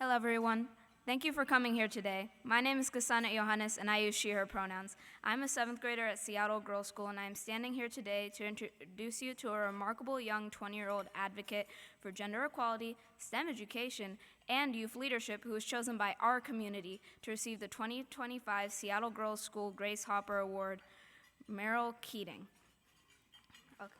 Hello, everyone. Thank you for coming here today. My name is Kasana Johannes, and I use she, her pronouns. I'm a 7th grader at Seattle Girls School, and I am standing here today to introduce you to a remarkable young 20-year-old advocate for gender equality, STEM education, and youth leadership who was chosen by our community to receive the 2025 Seattle Girls School Grace Hopper Award, Merrill Keating. Okay.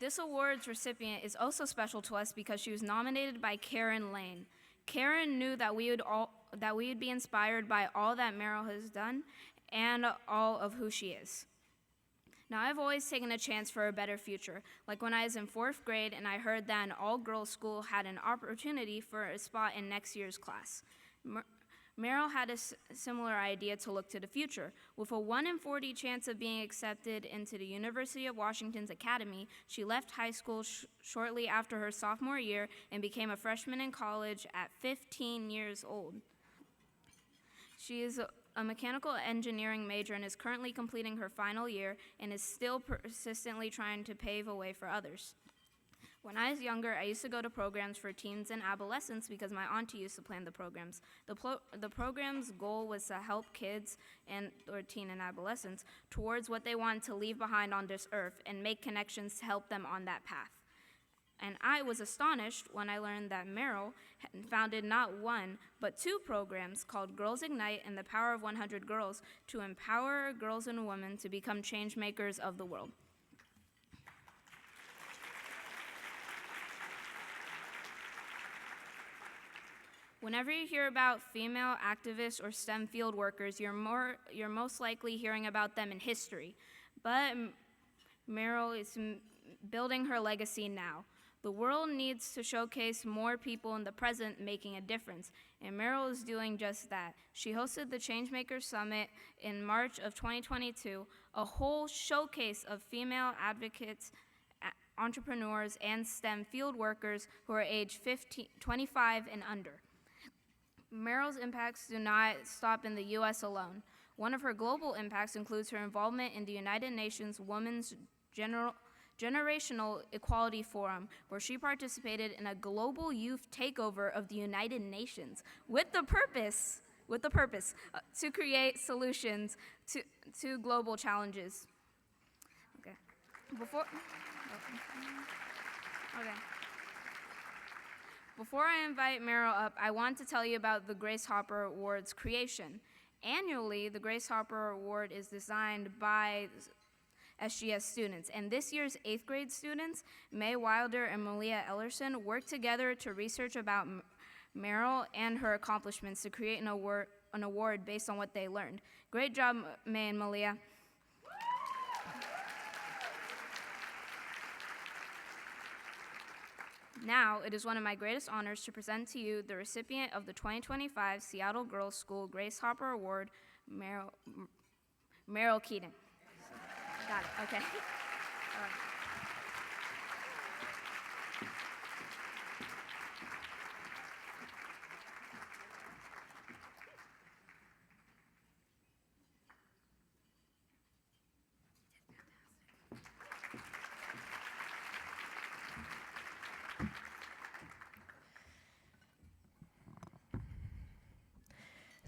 This award's recipient is also special to us because she was nominated by Karen Lane. Karen knew that we would be inspired by all that Merrill has done and all of who she is. Now, I've always taken a chance for a better future, like when I was in 4th grade and I heard that an all-girls school had an opportunity for a spot in next year's class. Merrill had a similar idea to look to the future. With a 1 in 40 chance of being accepted into the University of Washington's Academy, she left high school shortly after her sophomore year and became a freshman in college at 15 years old. She is a mechanical engineering major and is currently completing her final year and is still persistently trying to pave a way for others. When I was younger, I used to go to programs for teens and adolescents because my auntie used to plan the programs. The program's goal was to help kids or teen and adolescents towards what they wanted to leave behind on this earth and make connections to help them on that path. And I was astonished when I learned that Merrill had founded not one, but 2 programs called Girls Ignite and the Power of 100 Girls to empower girls and women to become change makers of the world. Whenever you hear about female activists or STEM field workers, you're most likely hearing about them in history. But Merrill is building her legacy now. The world needs to showcase more people in the present making a difference, and Merrill is doing just that. She hosted the Changemakers Summit in March of 2022, a whole showcase of female advocates, entrepreneurs, and STEM field workers who are age 25 and under. Merrill's impacts do not stop in the U.S. alone. One of her global impacts includes her involvement in the United Nations Women's Generational Equality Forum, where she participated in a global youth takeover of the United Nations with the purpose to create solutions to global challenges. Okay. Before I invite Merrill up, I want to tell you about the Grace Hopper Award's creation. Annually, the Grace Hopper Award is designed by SGS students, and this year's 8th grade students, May Wilder and Malia Ellerson, worked together to research about Merrill and her accomplishments to create an award based on what they learned. Great job, May and Malia. Now, it is one of my greatest honors to present to you the recipient of the 2025 Seattle Girls School Grace Hopper Award, Merrill Keating. Got it, okay. All right.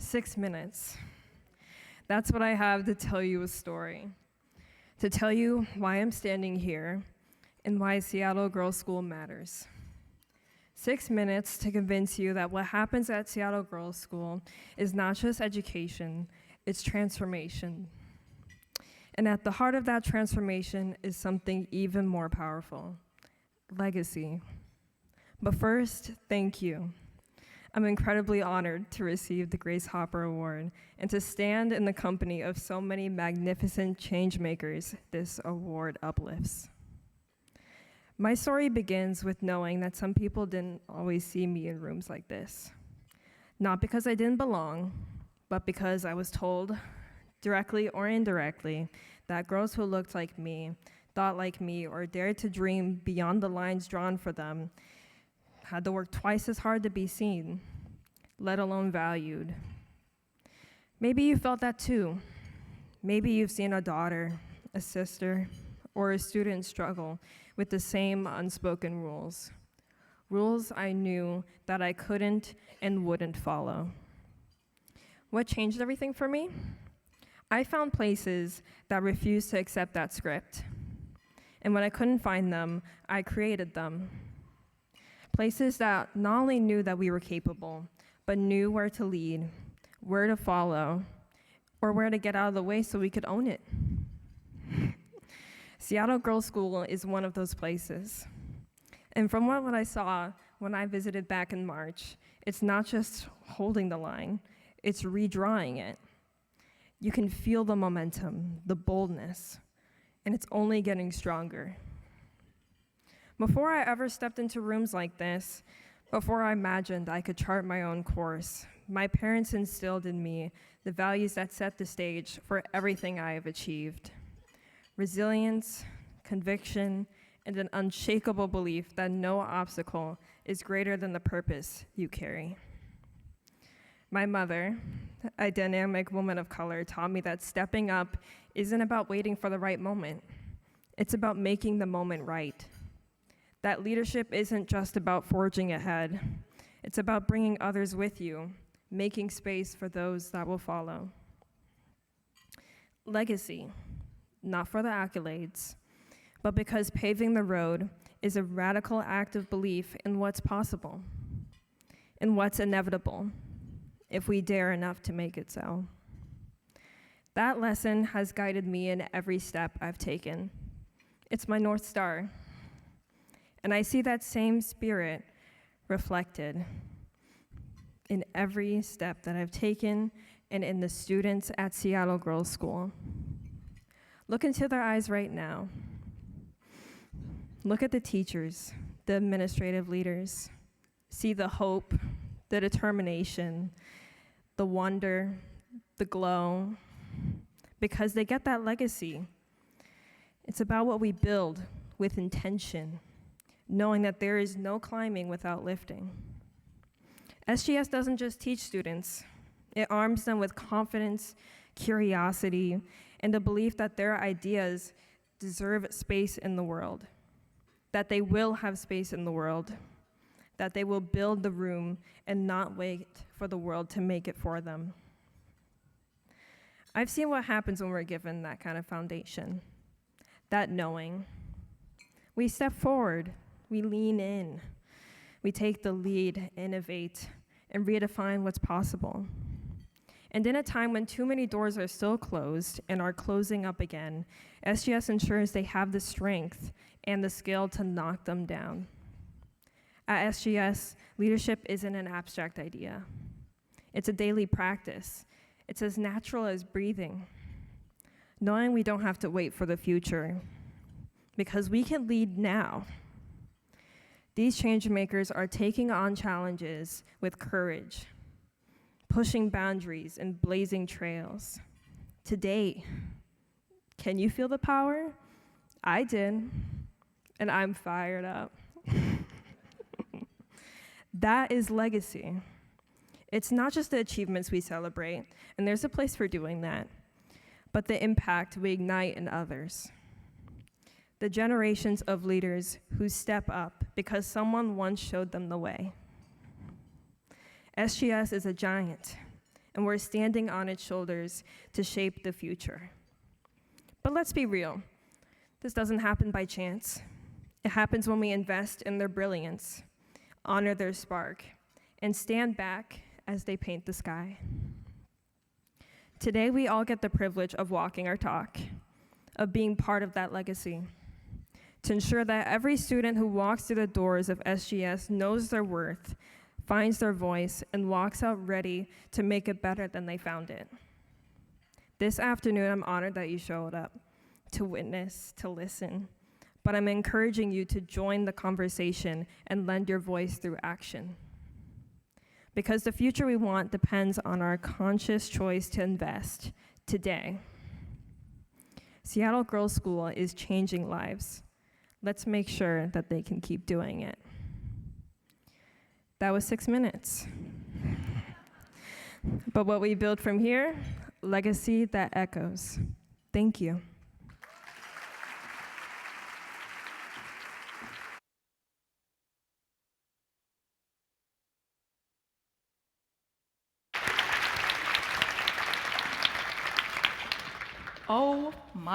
Six minutes. That's what I have to tell you a story. To tell you why I'm standing here and why Seattle Girls School matters. 6 minutes to convince you that what happens at Seattle Girls School is not just education, it's transformation. And at the heart of that transformation is something even more powerful, legacy. But first, thank you. I'm incredibly honored to receive the Grace Hopper Award and to stand in the company of so many magnificent change makers this award uplifts. My story begins with knowing that some people didn't always see me in rooms like this. Not because I didn't belong, but because I was told, directly or indirectly, that girls who looked like me, thought like me, or dared to dream beyond the lines drawn for them had to work twice as hard to be seen, let alone valued. Maybe you felt that too. Maybe you've seen a daughter, a sister, or a student struggle with the same unspoken rules. Rules I knew that I couldn't and wouldn't follow. What changed everything for me? I found places that refused to accept that script. And when I couldn't find them, I created them. Places that not only knew that we were capable, but knew where to lead, where to follow, or where to get out of the way so we could own it. Seattle Girls School is one of those places. And from what I saw when I visited back in March, it's not just holding the line, it's redrawing it. You can feel the momentum, the boldness, and it's only getting stronger. Before I ever stepped into rooms like this, before I imagined I could chart my own course, my parents instilled in me the values that set the stage for everything I have achieved. Resilience, conviction, and an unshakable belief that no obstacle is greater than the purpose you carry. My mother, a dynamic woman of color, taught me that stepping up isn't about waiting for the right moment. It's about making the moment right. That leadership isn't just about forging ahead. It's about bringing others with you, making space for those that will follow. Legacy, not for the accolades, but because paving the road is a radical act of belief in what's possible, in what's inevitable, if we dare enough to make it so. That lesson has guided me in every step I've taken. It's my North Star. And I see that same spirit reflected in every step that I've taken and in the students at Seattle Girls School. Look into their eyes right now. Look at the teachers, the administrative leaders. See the hope, the determination, the wonder, the glow, because they get that legacy. It's about what we build with intention, knowing that there is no climbing without lifting. SGS doesn't just teach students, it arms them with confidence, curiosity, and the belief that their ideas deserve space in the world, that they will have space in the world, that they will build the room and not wait for the world to make it for them. I've seen what happens when we're given that kind of foundation, that knowing. We step forward, we lean in, we take the lead, innovate, and redefine what's possible. And in a time when too many doors are still closed and are closing up again, SGS ensures they have the strength and the skill to knock them down. At SGS, leadership isn't an abstract idea. It's a daily practice. It's as natural as breathing. Knowing we don't have to wait for the future, because we can lead now. These change makers are taking on challenges with courage, pushing boundaries and blazing trails. Today, can you feel the power? I did, and I'm fired up. That is legacy. It's not just the achievements we celebrate, and there's a place for doing that, but the impact we ignite in others. The generations of leaders who step up because someone once showed them the way. SGS is a giant, and we're standing on its shoulders to shape the future. But let's be real. This doesn't happen by chance. It happens when we invest in their brilliance, honor their spark, and stand back as they paint the sky. Today, we all get the privilege of walking our talk, of being part of that legacy, to ensure that every student who walks through the doors of SGS knows their worth, finds their voice, and walks out ready to make it better than they found it. This afternoon, I'm honored that you showed up to witness, to listen, but I'm encouraging you to join the conversation and lend your voice through action. Because the future we want depends on our conscious choice to invest today. Seattle Girls School is changing lives. Let's make sure that they can keep doing it. That was 6 minutes. But what we build from here, legacy that echoes. Thank you. Oh my